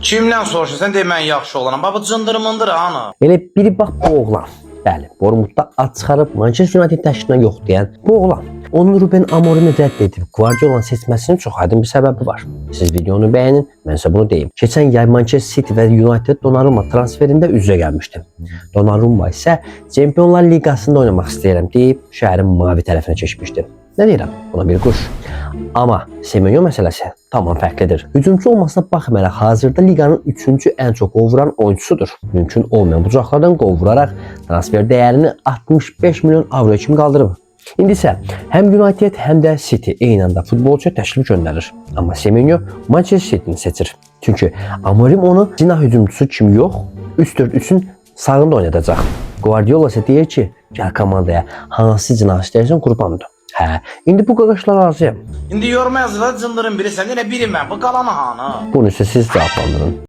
Kimdən soruşursan demən yaxşı olanam. Baba cındır mındır ana. Elə biri bax bu oğlan. Bəli, Bournemouthda ad çıxarıb Manchester United təşkilinə yoxlayan bu oğlan. Onun Ruben Amorim'i rədd edib Guardiola'nın seçməsinin çox aydın bir səbəbi var. Siz videonu bəyənin, mən sizə bunu deyim. Keçən yay Manchester City və United Donnarumma transferində üzrə gəlmişdim. Donnarumma isə Çempionlar Liqasında oynamaq istəyirəm deyib şəhərin mavi tərəfinə keçmişdi. Nə deyirəm? Buna bir quş. Amma Semenyo məsələsi tamam fərqlidir. Hücumçu olmasına baxmayaraq hazırda liqanın 3-cü ən çox qol vuran oyuncusudur. Mümkün olmayan bucaqlardan qol vuraraq transfer dəyərini 65 milyon avro kimi qaldırıb. İndi isə həm United, həm də City eyni anda futbolçuya təklif göndərir. Amma Semenyo Manchester City'ni seçir. Çünki Amorim onu cinah hücumçusu kimi yox, 3-4-3'ün sağında oynadacaq. Guardiola isə deyir ki, gəl komandaya hansı cinah istəyirsən qurbandır. Hə, indi bu qaqaşlar razıyam. İndi yorma yazılar cındırın biri sən, yenə biri mən. Bu qalanı hanı? Bunu isə siz cavablandırın.